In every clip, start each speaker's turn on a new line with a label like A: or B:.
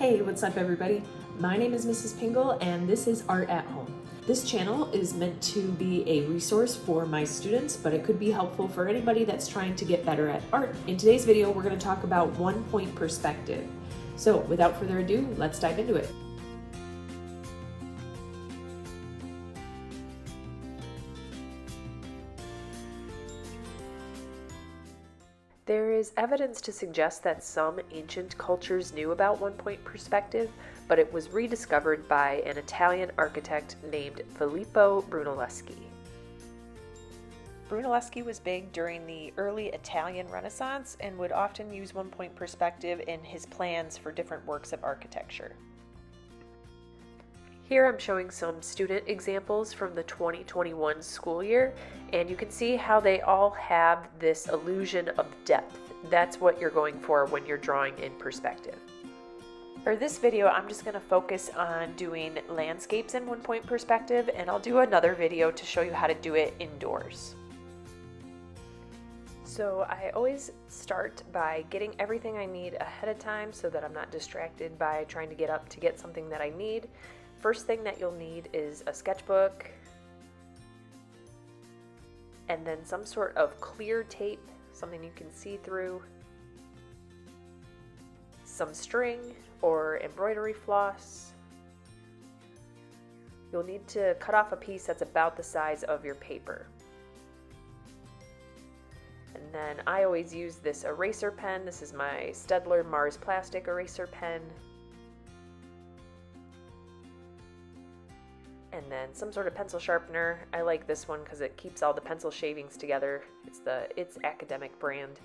A: Hey, what's up everybody? My name is Mrs. Pingle and this is Art at Home. This channel is meant to be a resource for my students, but it could be helpful for anybody that's trying to get better at art. In today's video, we're going to talk about one-point perspective. So without further ado, let's dive into it. There is evidence to suggest that some ancient cultures knew about one-point perspective, but it was rediscovered by an Italian architect named Filippo Brunelleschi. Brunelleschi was big during the early Italian Renaissance and would often use one-point perspective in his plans for different works of architecture. Here I'm showing some student examples from the 2021 school year, and you can see how they all have this illusion of depth. That's what you're going for when you're drawing in perspective. For this video, I'm just going to focus on doing landscapes in one-point perspective, and I'll do another video to show you how to do it indoors. So I always start by getting everything I need ahead of time so that I'm not distracted by trying to get up to get something that I need. First thing that you'll need is a sketchbook and then some sort of clear tape, something you can see through, some string or embroidery floss. You'll need to cut off a piece that's about the size of your paper. And then I always use this eraser pen. This is my Staedtler Mars Plastic eraser pen. And then some sort of pencil sharpener. I like this one because it keeps all the pencil shavings together. It's academic brand.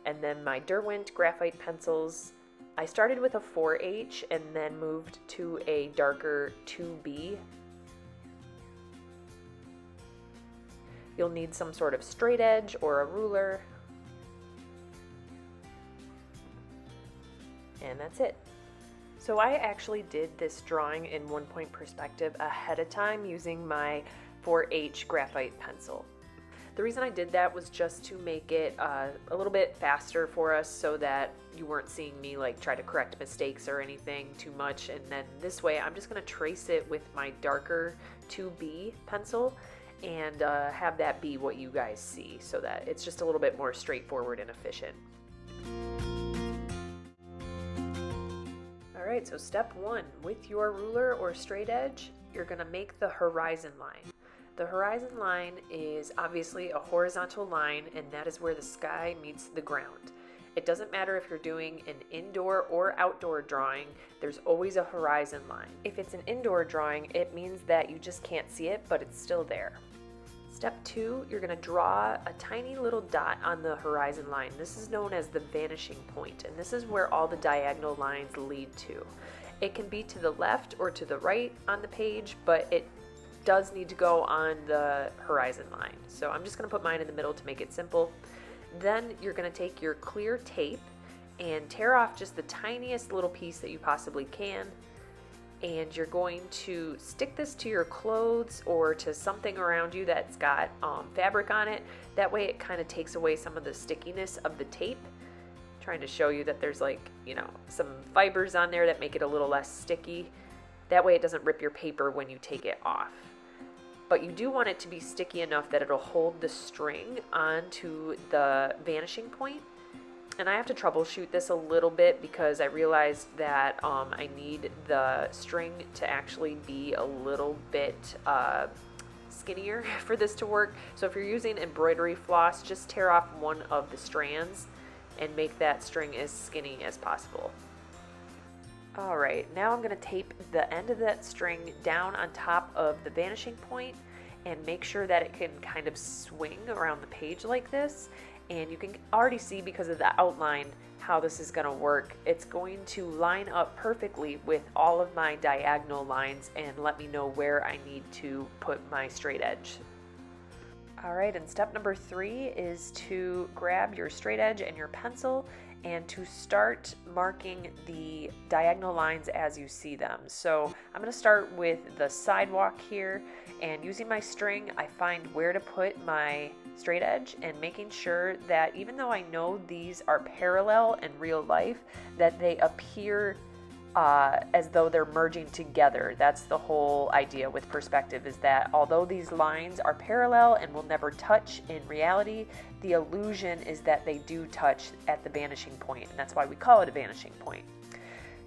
A: And then my Derwent graphite pencils. I started with a 4H and then moved to a darker 2B. You'll need some sort of straight edge or a ruler. And that's it. So I actually did this drawing in one-point perspective ahead of time using my 4H graphite pencil. The reason I did that was just to make it a little bit faster for us so that you weren't seeing me like try to correct mistakes or anything too much. And then this way I'm just going to trace it with my darker 2B pencil and have that be what you guys see so that it's just a little bit more straightforward and efficient. Alright, so step one, with your ruler or straight edge, you're going to make the horizon line. The horizon line is obviously a horizontal line, and that is where the sky meets the ground. It doesn't matter if you're doing an indoor or outdoor drawing, there's always a horizon line. If it's an indoor drawing, it means that you just can't see it, but it's still there. Step two, you're going to draw a tiny little dot on the horizon line. This is known as the vanishing point, and this is where all the diagonal lines lead to. It can be to the left or to the right on the page, but it does need to go on the horizon line. So I'm just going to put mine in the middle to make it simple. Then you're going to take your clear tape and tear off just the tiniest little piece that you possibly can. And you're going to stick this to your clothes or to something around you that's got fabric on it. That way it kind of takes away some of the stickiness of the tape. I'm trying to show you that there's some fibers on there that make it a little less sticky. That way it doesn't rip your paper when you take it off. But you do want it to be sticky enough that it'll hold the string onto the vanishing point. And I have to troubleshoot this a little bit because I realized that I need the string to actually be a little bit skinnier for this to work. So if you're using embroidery floss, just tear off one of the strands and make that string as skinny as possible. Alright, now I'm going to tape the end of that string down on top of the vanishing point and make sure that it can kind of swing around the page like this. And you can already see because of the outline how this is going to work. It's going to line up perfectly with all of my diagonal lines and let me know where I need to put my straight edge. Alright, and step number 3 is to grab your straight edge and your pencil and to start marking the diagonal lines as you see them. So I'm going to start with the sidewalk here, and using my string I find where to put my straight edge and making sure that even though I know these are parallel in real life, that they appear as though they're merging together. That's the whole idea with perspective, is that although these lines are parallel and will never touch in reality, the illusion is that they do touch at the vanishing point, and that's why we call it a vanishing point.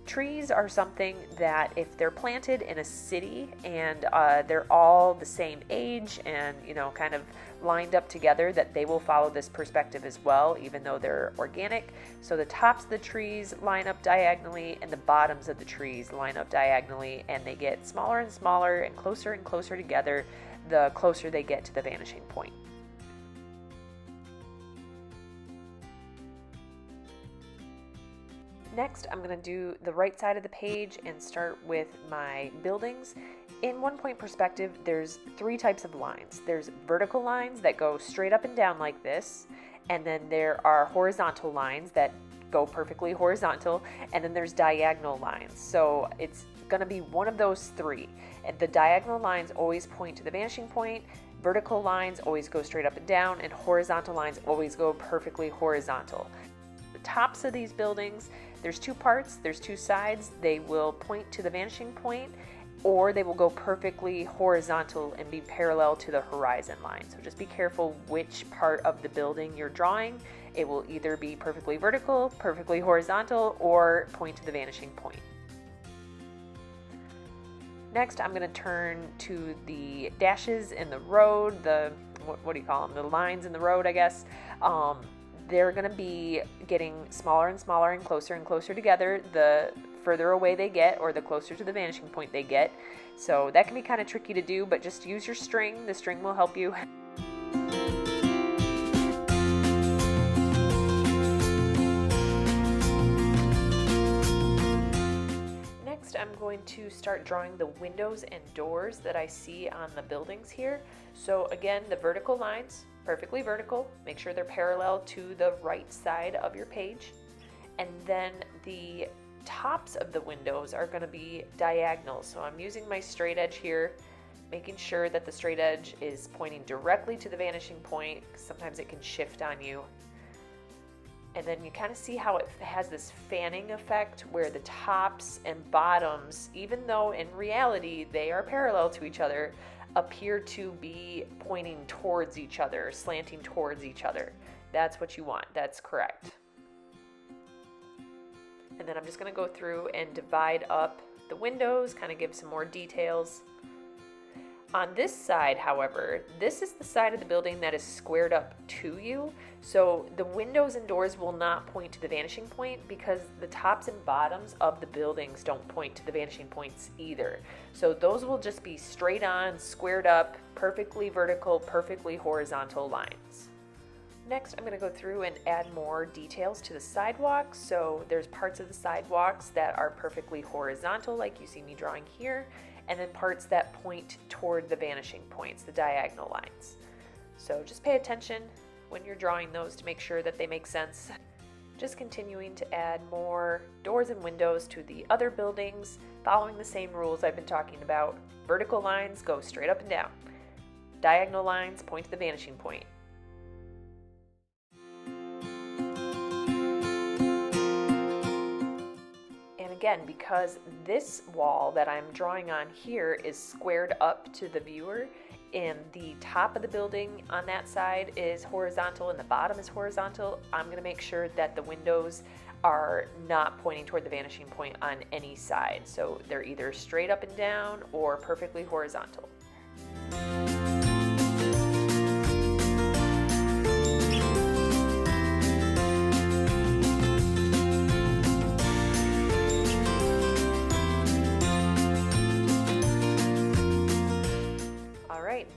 A: Trees are something that if they're planted in a city and they're all the same age and, you know, kind of lined up together, that they will follow this perspective as well, even though they're organic. So the tops of the trees line up diagonally and the bottoms of the trees line up diagonally, and they get smaller and smaller and closer together the closer they get to the vanishing point. Next, I'm going to do the right side of the page and start with my buildings. In 1 point perspective, there's 3 types of lines. There's vertical lines that go straight up and down like this, and then there are horizontal lines that go perfectly horizontal, and then there's diagonal lines. So it's going to be one of those 3. And the diagonal lines always point to the vanishing point, vertical lines always go straight up and down, and horizontal lines always go perfectly horizontal. The tops of these buildings, there's 2 parts, there's 2 sides. They will point to the vanishing point, or they will go perfectly horizontal and be parallel to the horizon line. So just be careful which part of the building you're drawing. It will either be perfectly vertical, perfectly horizontal, or point to the vanishing point. Next, I'm going to turn to the dashes in the road, what do you call them? The lines in the road, I guess. They're going to be getting smaller and smaller and closer together the further away they get, or the closer to the vanishing point they get. So that can be kind of tricky to do, but just use your string. The string will help you. Next, I'm going to start drawing the windows and doors that I see on the buildings here. So again, the vertical lines, perfectly vertical. Make sure they're parallel to the right side of your page. And then the tops of the windows are going to be diagonal. So I'm using my straight edge here, making sure that the straight edge is pointing directly to the vanishing point, because sometimes it can shift on you. And then you kind of see how it has this fanning effect where the tops and bottoms, even though in reality they are parallel to each other, appear to be pointing towards each other, slanting towards each other. That's what you want. That's correct. And then I'm just going to go through and divide up the windows, kind of give some more details. On this side, however, this is the side of the building that is squared up to you. So the windows and doors will not point to the vanishing point, because the tops and bottoms of the buildings don't point to the vanishing points either. So those will just be straight on, squared up, perfectly vertical, perfectly horizontal lines. Next, I'm going to go through and add more details to the sidewalks. So there's parts of the sidewalks that are perfectly horizontal, like you see me drawing here, and then parts that point toward the vanishing points, the diagonal lines. So just pay attention when you're drawing those to make sure that they make sense. Just continuing to add more doors and windows to the other buildings, following the same rules I've been talking about. Vertical lines go straight up and down. Diagonal lines point to the vanishing point. Again, because this wall that I'm drawing on here is squared up to the viewer, and the top of the building on that side is horizontal and the bottom is horizontal, I'm going to make sure that the windows are not pointing toward the vanishing point on any side. So they're either straight up and down or perfectly horizontal.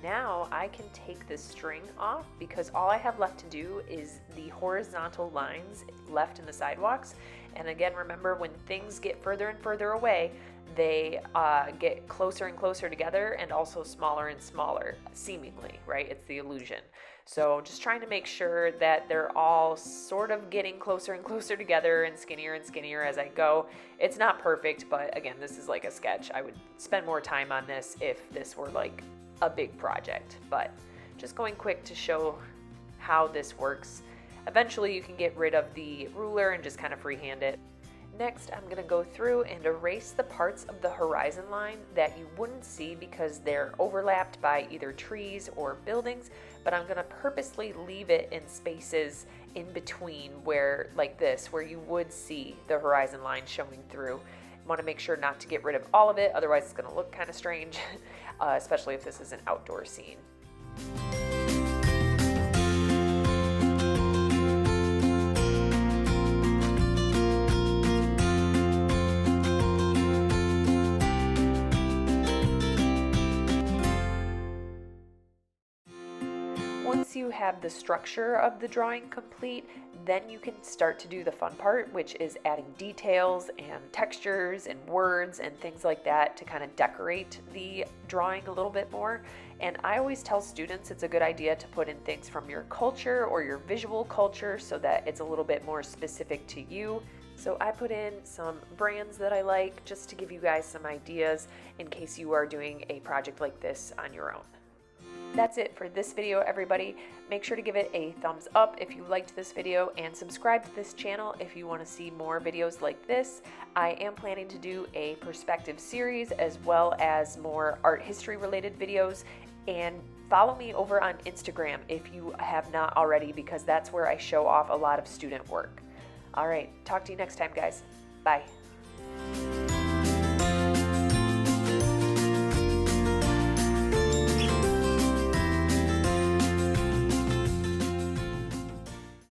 A: Now I can take this string off, because all I have left to do is the horizontal lines left in the sidewalks. And again, remember, when things get further and further away, they get closer and closer together, and also smaller and smaller, seemingly, right? It's the illusion. So just trying to make sure that they're all sort of getting closer and closer together and skinnier as I go. It's not perfect, but again, this is like a sketch. I would spend more time on this if this were like a big project, but just going quick to show how this works. Eventually you can get rid of the ruler and just kind of freehand it. Next, I'm going to go through and erase the parts of the horizon line that you wouldn't see because they're overlapped by either trees or buildings, but I'm going to purposely leave it in spaces in between where, like this, where you would see the horizon line showing through. You want to make sure not to get rid of all of it, otherwise it's going to look kind of strange, especially if this is an outdoor scene. Once you have the structure of the drawing complete, then you can start to do the fun part, which is adding details and textures and words and things like that to kind of decorate the drawing a little bit more. And I always tell students it's a good idea to put in things from your culture or your visual culture so that it's a little bit more specific to you. So I put in some brands that I like just to give you guys some ideas in case you are doing a project like this on your own. That's it for this video, everybody. Make sure to give it a thumbs up if you liked this video and subscribe to this channel if you want to see more videos like this. I am planning to do a perspective series as well as more art history related videos, and follow me over on Instagram if you have not already, because that's where I show off a lot of student work. All right, talk to you next time, guys. Bye.